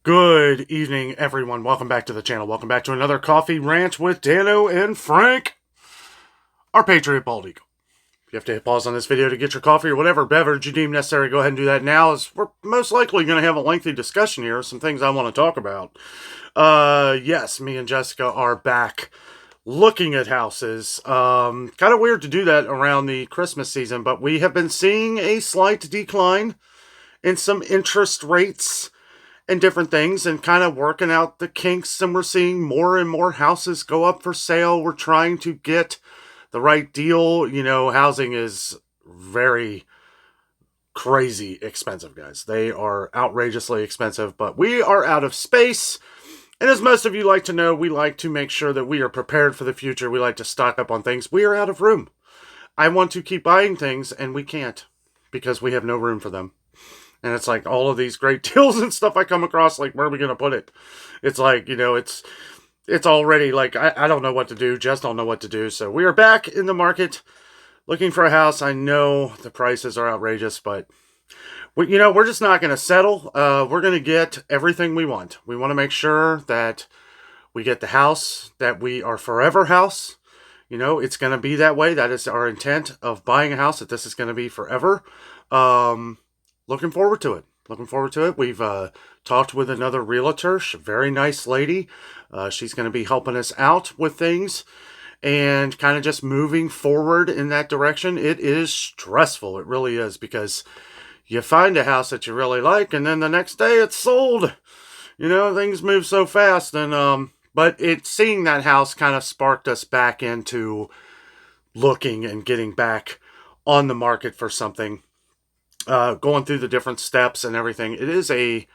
Good evening, everyone. Welcome back to the channel. Welcome back to another Coffee Rant with Dano and Frank, our Patriot Bald Eagle. If you have to hit pause on this video to get your coffee or whatever beverage you deem necessary, go ahead and do that now, as we're most likely going to have a lengthy discussion here. Some things I want to talk about. Yes, me and Jessica are back looking at houses. Kind of weird to do that around the Christmas season, but we have been seeing a slight decline in some interest rates and different things, and kind of working out the kinks, and we're seeing more and more houses go up for sale. We're trying to get the right deal. You know, housing is very crazy expensive, guys. They are outrageously expensive, but we are out of space. And as most of you like to know, we like to make sure that we are prepared for the future. We like to stock up on things. We are out of room. I want to keep buying things, and we can't because we have no room for them. And it's like all of these great deals and stuff I come across, like, where are we going to put it? It's like, you know, it's already like, I don't know what to do. Just don't know what to do. So we are back in the market looking for a house. I know the prices are outrageous, but we're just not going to settle. We're going to get everything we want. We want to make sure that we get the house that we are forever house. You know, it's going to be that way. That is our intent of buying a house, that this is going to be forever. Looking forward to it. Looking forward to it. We've talked with another realtor, very nice lady. She's going to be helping us out with things and kind of just moving forward in that direction. It is stressful. It really is, because you find a house that you really like, and then the next day it's sold. You know, things move so fast. And but seeing that house kind of sparked us back into looking and getting back on the market for something. Going through the different steps and everything. It is a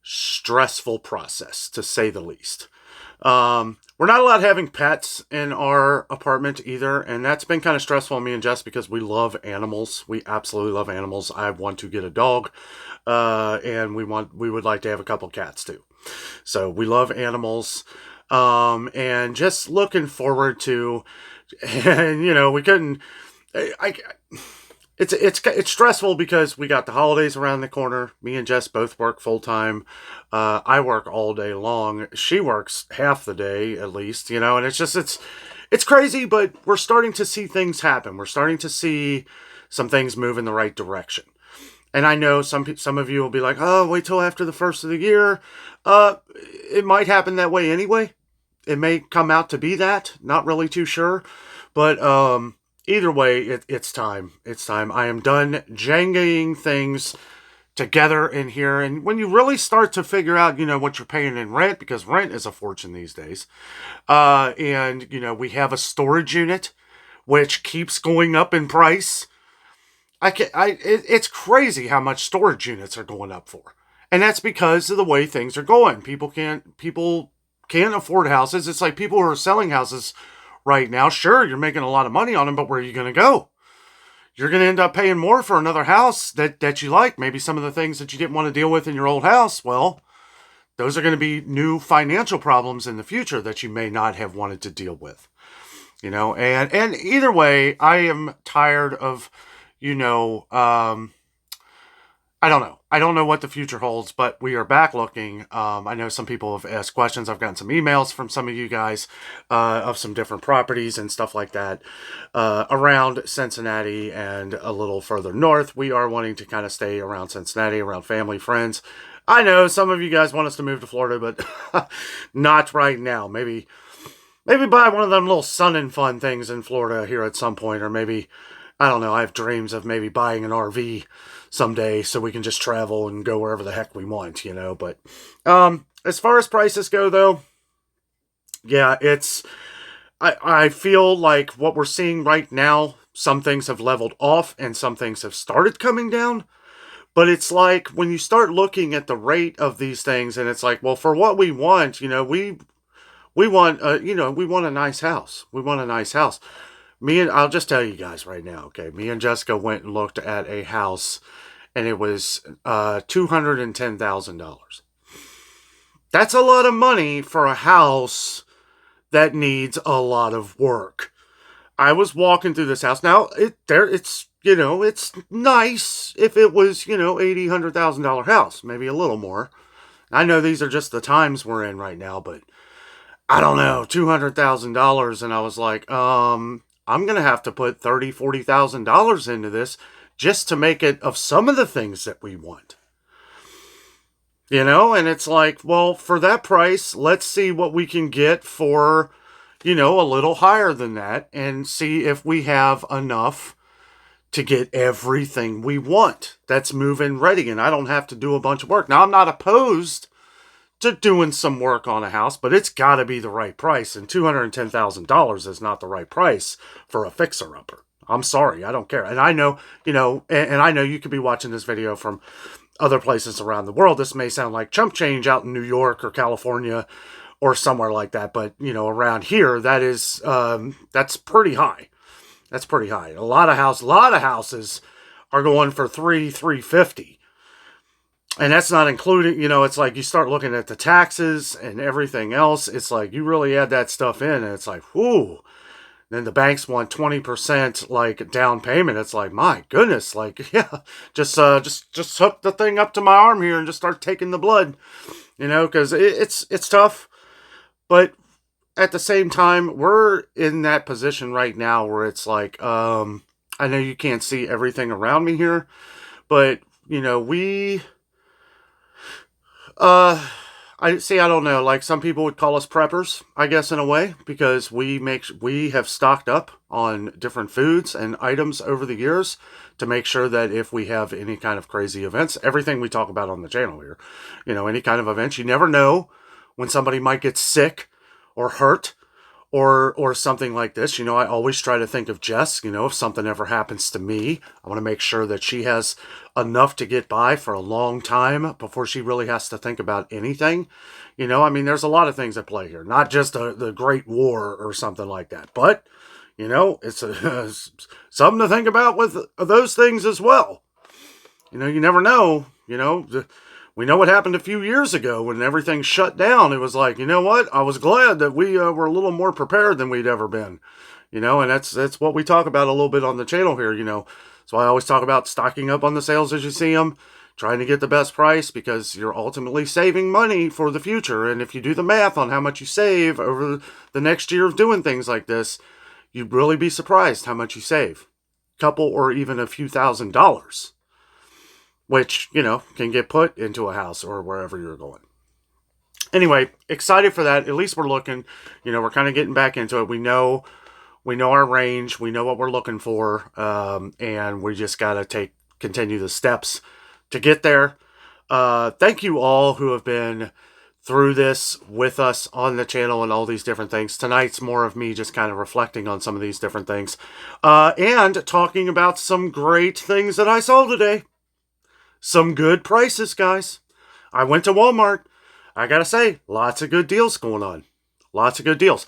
stressful process, to say the least. We're not allowed having pets in our apartment either, and that's been kind of stressful on me and Jess, because we love animals. We absolutely love animals. I want to get a dog, and we would like to have a couple cats too. So we love animals, and just looking forward to, and we couldn't. It's stressful because we got the holidays around the corner. Me and Jess both work full time. I work all day long. She works half the day at least, and it's crazy, but we're starting to see things happen. We're starting to see some things move in the right direction. And I know some of you will be like, "Oh, wait till after the first of the year." It might happen that way anyway. It may come out to be that. Not really too sure, but either way, it's time. It's time. I am done jangying things together in here. And when you really start to figure out, what you're paying in rent, because rent is a fortune these days. And we have a storage unit, which keeps going up in price. It's crazy how much storage units are going up for. And that's because of the way things are going. People can't afford houses. It's like people who are selling houses right now. Sure, you're making a lot of money on them, but where are you going to go? You're going to end up paying more for another house that you like. Maybe some of the things that you didn't want to deal with in your old house, well, those are going to be new financial problems in the future that you may not have wanted to deal with. And either way, I am tired of, I don't know. I don't know what the future holds, but we are back looking. I know some people have asked questions. I've gotten some emails from some of you guys of some different properties and stuff like that around Cincinnati and a little further north. We are wanting to kind of stay around Cincinnati, around family, friends. I know some of you guys want us to move to Florida, but not right now. Maybe buy one of them little sun and fun things in Florida here at some point, or maybe, I don't know, I have dreams of maybe buying an RV someday so we can just travel and go wherever the heck we want, But as far as prices go, though, yeah, I feel like what we're seeing right now, some things have leveled off and some things have started coming down. But it's like when you start looking at the rate of these things, and it's like, well, for what we want, we want we want a nice house. We want a nice house. I'll just tell you guys right now, okay? Me and Jessica went and looked at a house, and it was $210,000. That's a lot of money for a house that needs a lot of work. I was walking through this house. Now, it's it's nice if it was, $80,000, $100,000 house, maybe a little more. I know these are just the times we're in right now, but I don't know, $200,000. And I was like, I'm going to have to put $30,000, $40,000 into this just to make it of some of the things that we want. You know, and it's like, well, for that price, let's see what we can get for, you know, a little higher than that and see if we have enough to get everything we want that's move-in ready. And I don't have to do a bunch of work. Now, I'm not opposed to doing some work on a house, but it's got to be the right price. And $210,000 is not the right price for a fixer-upper. I'm sorry, I don't care. And I know, you know, and I know you could be watching this video from other places around the world. This may sound like chump change out in New York or California or somewhere like that, but you know, around here, that is that's pretty high. That's pretty high. A lot of houses are going for $350, and that's not including. You know, it's like you start looking at the taxes and everything else. It's like you really add that stuff in, and it's like, whoo. Then the banks want 20% like down payment. It's like, my goodness, like, yeah, just hook the thing up to my arm here and just start taking the blood, you know, because it's tough. But at the same time, we're in that position right now where it's like, I know you can't see everything around me here, but you know, I don't know, like some people would call us preppers, I guess, in a way, because we have stocked up on different foods and items over the years to make sure that if we have any kind of crazy events, everything we talk about on the channel here, you know, any kind of events, you never know when somebody might get sick or hurt or something like this. You know, I always try to think of Jess. You know, if something ever happens to me, I want to make sure that she has enough to get by for a long time before she really has to think about anything. You know, I mean, there's a lot of things at play here, not just the Great War or something like that, but you know, it's something to think about with those things as well. You know, you never know. You know, we know what happened a few years ago when everything shut down. It was like, you know what? I was glad that we were a little more prepared than we'd ever been. You know, and that's what we talk about a little bit on the channel here. You know, so I always talk about stocking up on the sales as you see them, trying to get the best price because you're ultimately saving money for the future. And if you do the math on how much you save over the next year of doing things like this, you'd really be surprised how much you save. Couple or even a few $1,000s. Which, you know, can get put into a house or wherever you're going. Anyway, excited for that. At least we're looking, you know, we're kind of getting back into it. We know our range. We know what we're looking for. And we just got to continue the steps to get there. Thank you all who have been through this with us on the channel and all these different things. Tonight's more of me just kind of reflecting on some of these different things. And talking about some great things that I saw today. Some good prices, guys. I went to Walmart. I gotta say, lots of good deals going on. Lots of good deals.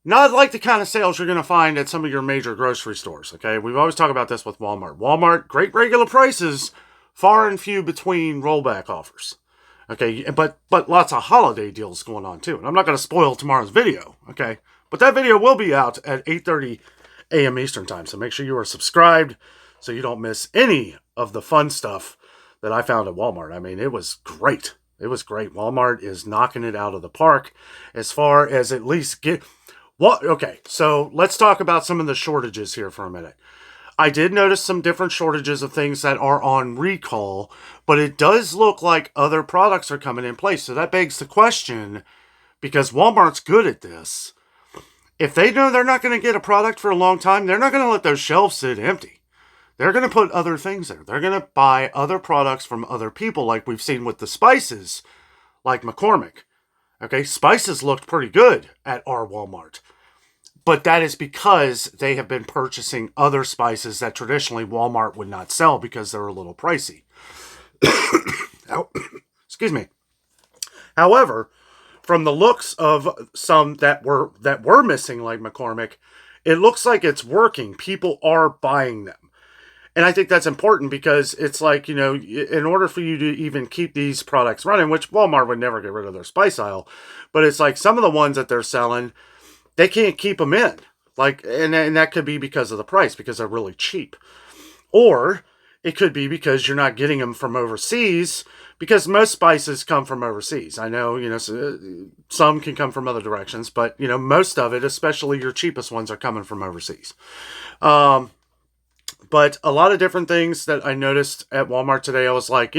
Not like the kind of sales you're going to find at some of your major grocery stores, okay? We've always talked about this with Walmart. Walmart, great regular prices, far and few between rollback offers. Okay, but lots of holiday deals going on too. And I'm not going to spoil tomorrow's video, okay? But that video will be out at 8:30 a.m. Eastern Time, so make sure you are subscribed so you don't miss any of the fun stuff that I found at Walmart. I mean, it was great. It was great. Walmart is knocking it out of the park as far as at least okay, so let's talk about some of the shortages here for a minute. I did notice some different shortages of things that are on recall, but it does look like other products are coming in place. So that begs the question, because Walmart's good at this, if they know they're not going to get a product for a long time, they're not going to let those shelves sit empty. They're going to put other things there. They're going to buy other products from other people, like we've seen with the spices, like McCormick. Okay, spices looked pretty good at our Walmart. But that is because they have been purchasing other spices that traditionally Walmart would not sell because they're a little pricey. Excuse me. However, from the looks of some that were missing, like McCormick, it looks like it's working. People are buying them. And I think that's important because it's like, you know, in order for you to even keep these products running, which Walmart would never get rid of their spice aisle, but it's like some of the ones that they're selling, they can't keep them in. Like, and that could be because of the price, because they're really cheap. Or it could be because you're not getting them from overseas, because most spices come from overseas. I know, some can come from other directions, but, most of it, especially your cheapest ones, are coming from overseas. But a lot of different things that I noticed at Walmart today, I was like,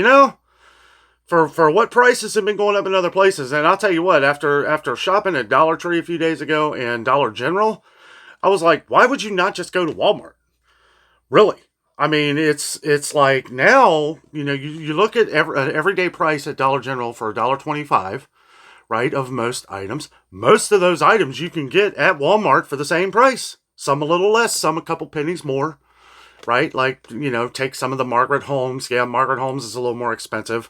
for what prices have been going up in other places, and I'll tell you what, after shopping at Dollar Tree a few days ago and Dollar General, I was like, why would you not just go to Walmart? Really? I mean, it's like now, you look at an everyday price at Dollar General for $1.25, right, of most items. Most of those items you can get at Walmart for the same price. Some a little less, some a couple pennies more, right? Like, take some of the Margaret Holmes. Yeah, Margaret Holmes is a little more expensive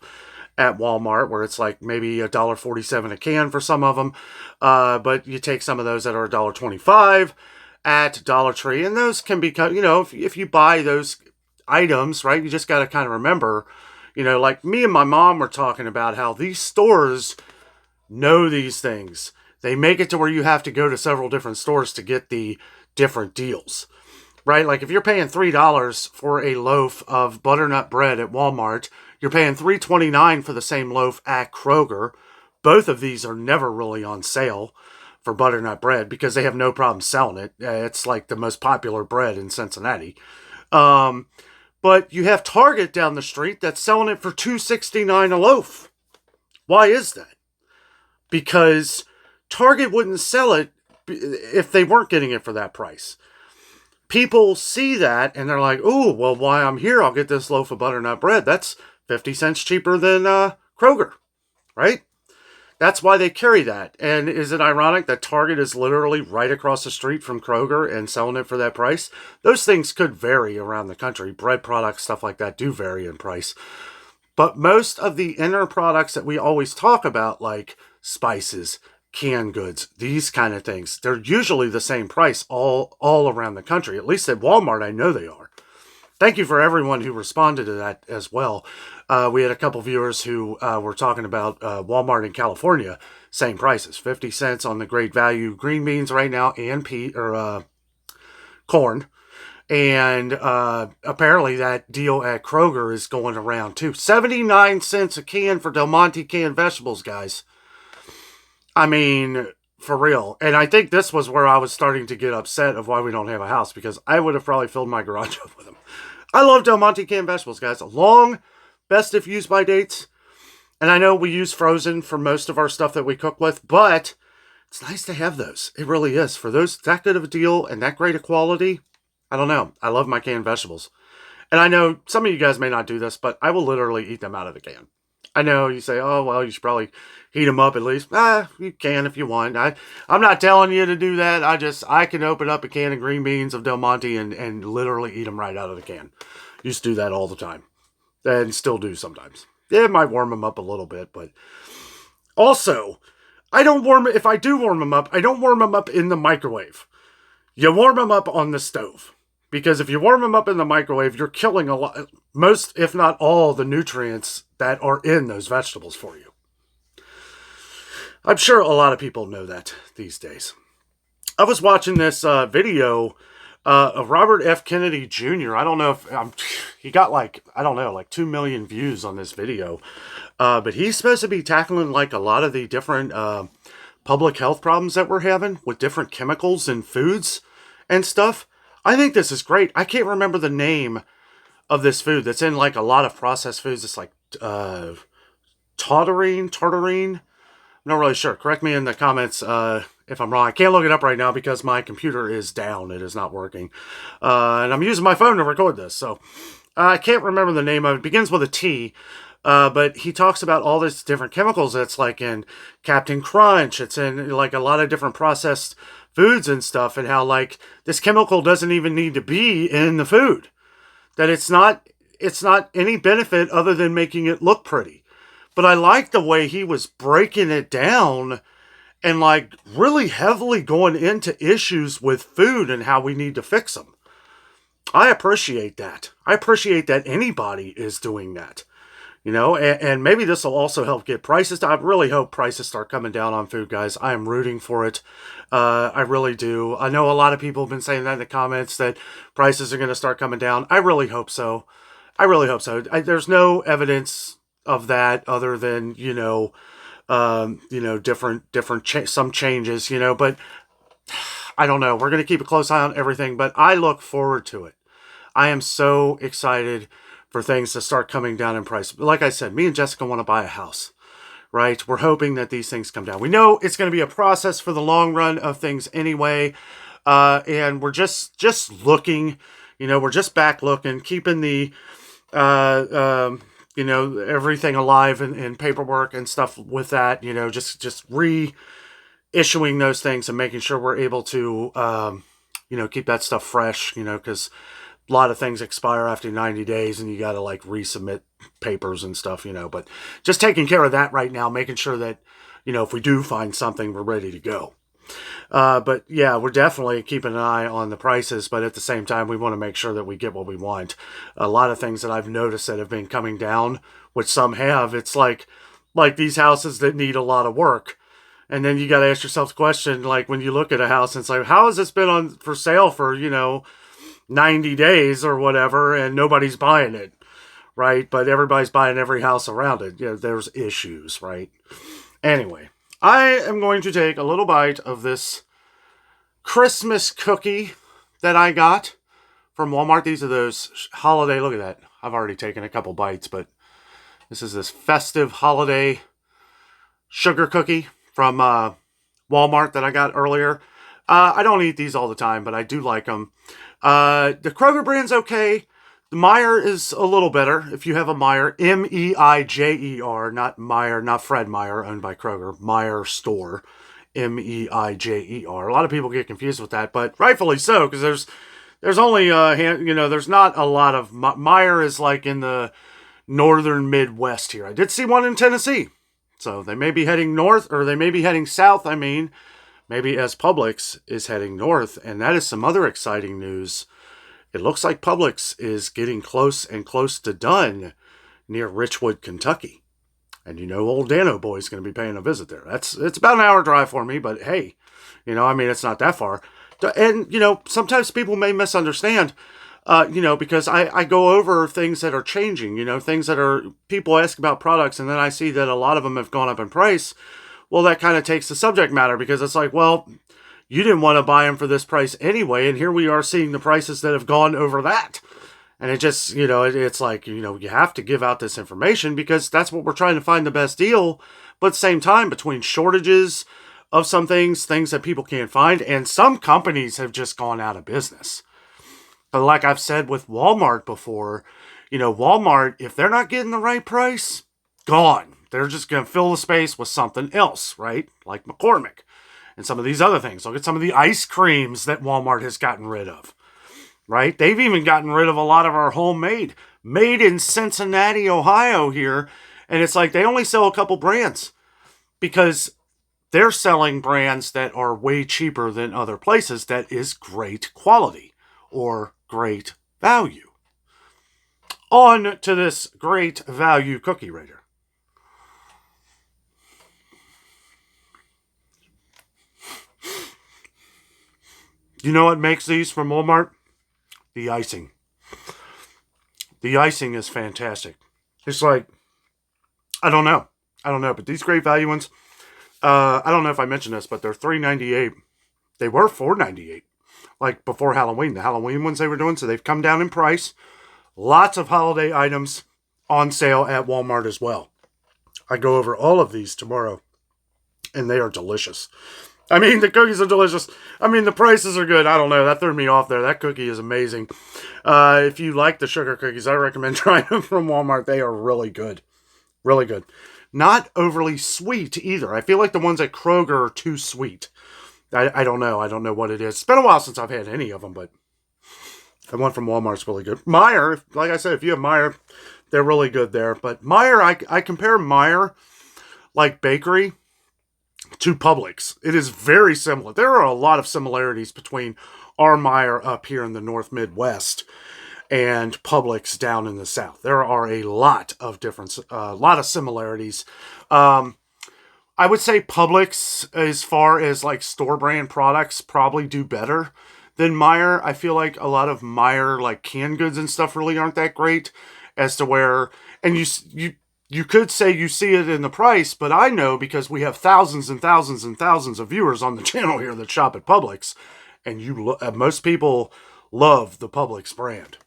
at Walmart, where it's like maybe $1.47 a can for some of them. But you take some of those that are $1.25 at Dollar Tree, and those can be, if you buy those items, right, you just got to kind of remember, like me and my mom were talking about how these stores know these things. They make it to where you have to go to several different stores to get the different deals, right? Like if you're paying $3 for a loaf of butternut bread at Walmart, you're paying $3.29 for the same loaf at Kroger. Both of these are never really on sale for butternut bread because they have no problem selling it. It's like the most popular bread in Cincinnati. But you have Target down the street that's selling it for $2.69 a loaf. Why is that? Because Target wouldn't sell it if they weren't getting it for that price. People see that and they're like, oh, well, while I'm here, I'll get this loaf of butternut bread. That's 50 cents cheaper than Kroger, right? That's why they carry that. And is it ironic that Target is literally right across the street from Kroger and selling it for that price? Those things could vary around the country. Bread products, stuff like that, do vary in price. But most of the inner products that we always talk about, like spices, canned goods, these kind of things, they're usually the same price all around the country. At least at Walmart, I know they are. Thank you for everyone who responded to that as well. We had a couple viewers who were talking about Walmart in California, same prices, 50 cents on the great value green beans right now and corn. And apparently that deal at Kroger is going around too. 79 cents a can for Del Monte canned vegetables, guys. I mean, for real. And I think this was where I was starting to get upset of why we don't have a house, because I would have probably filled my garage up with them. I love Del Monte canned vegetables, guys. Long, best if used by dates. And I know we use frozen for most of our stuff that we cook with, but it's nice to have those. It really is. For those, that good of a deal and that great a quality, I don't know. I love my canned vegetables. And I know some of you guys may not do this, but I will literally eat them out of the can. I know you say, oh, well, you should probably heat them up at least. You can if you want. I'm not telling you to do that. I can open up a can of green beans of Del Monte and literally eat them right out of the can. Used to do that all the time. And still do sometimes. It might warm them up a little bit, but also, if I do warm them up, I don't warm them up in the microwave. You warm them up on the stove. Because if you warm them up in the microwave, you're killing a lot, most, if not all, the nutrients that are in those vegetables for you. I'm sure a lot of people know that these days. I was watching this video of Robert F. Kennedy Jr. I don't know if he got like 2 million views on this video. But he's supposed to be tackling like a lot of the different public health problems that we're having with different chemicals in foods and stuff. I think this is great. I can't remember the name of this food that's in like a lot of processed foods. It's like tartarine. I'm not really sure. Correct me in the comments if I'm wrong. I can't look it up right now because my computer is down. It is not working. And I'm using my phone to record this. So I can't remember the name of it. It begins with a T. But he talks about all these different chemicals that's like in Captain Crunch. It's in like a lot of different processed foods and stuff, and how like this chemical doesn't even need to be in the food. That it's not any benefit other than making it look pretty. But I like the way he was breaking it down and like really heavily going into issues with food and how we need to fix them. I appreciate that. I appreciate that anybody is doing that. And maybe this will also help get prices down. I really hope prices start coming down on food, guys. I am rooting for it. I really do. I know a lot of people have been saying that in the comments that prices are going to start coming down. I really hope so. I really hope so. There's no evidence of that other than, some changes, but I don't know. We're going to keep a close eye on everything, but I look forward to it. I am so excited for things to start coming down in price. Like I said, me and Jessica want to buy a house, right? We're hoping that these things come down. We know it's going to be a process for the long run of things anyway. And we're just looking, we're just back looking, keeping the, everything alive and paperwork and stuff with that, just reissuing those things and making sure we're able to, keep that stuff fresh, because a lot of things expire after 90 days and you got to like resubmit papers and stuff, but just taking care of that right now, making sure that, if we do find something, we're ready to go. But yeah, we're definitely keeping an eye on the prices, but at the same time, we want to make sure that we get what we want. A lot of things that I've noticed that have been coming down, which some have, it's like these houses that need a lot of work. And then you got to ask yourself the question, like when you look at a house, and it's like, how has this been on for sale for, 90 days or whatever, and nobody's buying it, right? But everybody's buying every house around it. There's issues, right? Anyway, I am going to take a little bite of this Christmas cookie that I got from Walmart. These are those holiday, look at that. I've already taken a couple bites, but this is this festive holiday sugar cookie from Walmart that I got earlier. I don't eat these all the time, but I do like them. The Kroger brand's okay. The Meijer is a little better. If you have a Meijer, Meijer, not Meijer, not Fred Meyer, owned by Kroger, Meijer store, Meijer. A lot of people get confused with that, but rightfully so, because there's only there's not a lot of Meijer is like in the northern Midwest here. I did see one in Tennessee, so they may be heading north, or they may be heading south. I mean, maybe as Publix is heading north, and that is some other exciting news. It looks like Publix is getting close and close to done near Richwood, Kentucky. And old Dano boy is going to be paying a visit there. It's about an hour drive for me, but hey, it's not that far. And, sometimes people may misunderstand, because I go over things that are changing, things that are, people ask about products, and then I see that a lot of them have gone up in price. Well, that kind of takes the subject matter, because it's like, well, you didn't want to buy them for this price anyway, and here we are seeing the prices that have gone over that. And it just, it's like, you have to give out this information because that's what we're trying to find the best deal. But at the same time, between shortages of some things that people can't find, and some companies have just gone out of business. But like I've said with Walmart before, Walmart, if they're not getting the right price, gone. They're just going to fill the space with something else, right? Like McCormick and some of these other things. Look at some of the ice creams that Walmart has gotten rid of. Right? They've even gotten rid of a lot of our homemade, made in Cincinnati, Ohio here. And it's like they only sell a couple brands because they're selling brands that are way cheaper than other places that is great quality or great value. On to this great value cookie rater. You know what makes these from Walmart? The icing. The icing is fantastic. It's like, I don't know, but these great value ones, I don't know if I mentioned this, but they're $3.98. They were $4.98, like before Halloween. The Halloween ones they were doing, so they've come down in price. Lots of holiday items on sale at Walmart as well. I go over all of these tomorrow, and they are delicious. I mean, the cookies are delicious. I mean, the prices are good. I don't know. That threw me off there. That cookie is amazing. If you like the sugar cookies, I recommend trying them from Walmart. They are really good. Really good. Not overly sweet either. I feel like the ones at Kroger are too sweet. I don't know. I don't know what it is. It's been a while since I've had any of them, but the one from Walmart's really good. Meijer, like I said, if you have Meijer, they're really good there. But Meijer, I compare Meijer, like bakery, to Publix. It is very similar. There are a lot of similarities between our Meijer up here in the North Midwest and Publix down in the South. There are a lot of difference, a lot of similarities. I would say Publix, as far as like store brand products, probably do better than Meijer. I feel like a lot of Meijer like canned goods and stuff really aren't that great. as to where, and you could say you see it in the price, but I know because we have thousands and thousands and thousands of viewers on the channel here that shop at Publix, and most people love the Publix brand.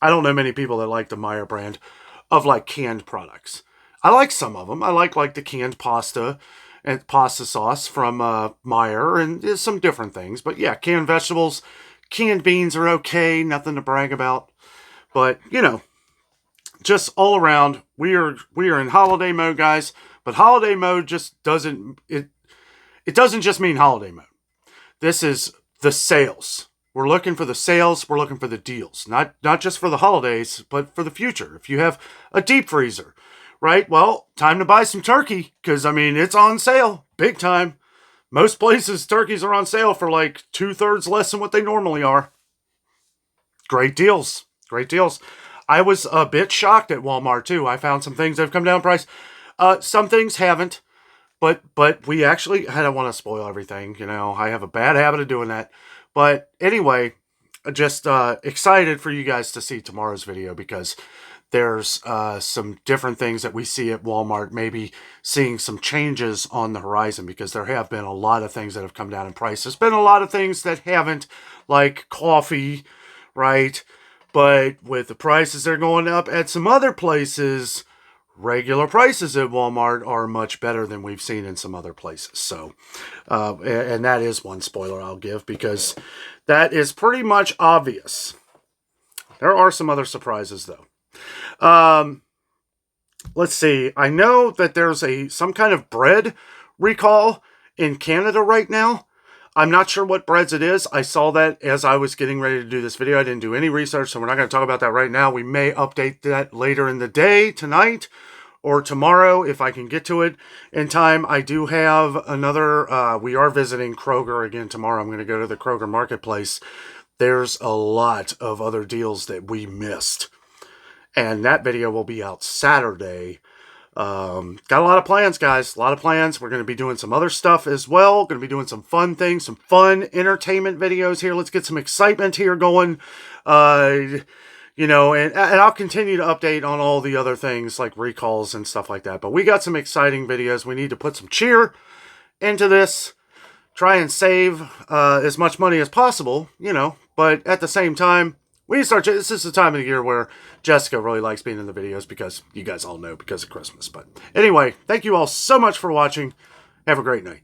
I don't know many people that like the Meijer brand of like canned products. I like some of them. I like the canned pasta and pasta sauce from Meijer and some different things. But yeah, canned vegetables, canned beans are okay. Nothing to brag about. But, you know, just all around, we are in holiday mode, guys. But holiday mode just doesn't, it doesn't just mean holiday mode. This is the sales. We're looking for the sales. We're looking for the deals. Not just for the holidays, but for the future. If you have a deep freezer, right? Well, time to buy some turkey because, I mean, it's on sale. Big time. Most places, turkeys are on sale for like 2/3 less than what they normally are. Great deals. Great deals. I was a bit shocked at Walmart, too. I found some things that have come down in price. Some things haven't. But we actually, I don't want to spoil everything. You know, I have a bad habit of doing that. But anyway, just excited for you guys to see tomorrow's video because there's some different things that we see at Walmart, maybe seeing some changes on the horizon because there have been a lot of things that have come down in price. There's been a lot of things that haven't, like coffee, right? But with the prices that are going up at some other places, regular prices at Walmart are much better than we've seen in some other places. So, and that is one spoiler I'll give because that is pretty much obvious. There are some other surprises though. Let's see. I know that there's some kind of bread recall in Canada right now. I'm not sure what breads it is. I saw that as I was getting ready to do this video. I didn't do any research, so we're not going to talk about that right now. We may update that later in the day, tonight, or tomorrow if I can get to it in time. I do have another, we are visiting Kroger again tomorrow. I'm going to go to the Kroger Marketplace. There's a lot of other deals that we missed. And that video will be out Saturday. Got a lot of plans, guys. A lot of plans. We're going to be doing some other stuff as well. Going to be doing some fun things, some fun entertainment videos here. Let's get some excitement here going. You know, and I'll continue to update on all the other things like recalls and stuff like that. But we got some exciting videos. We need to put some cheer into this. Try and save as much money as possible, you know. But at the same time, this is the time of the year where Jessica really likes being in the videos because you guys all know because of Christmas. But anyway, thank you all so much for watching. Have a great night.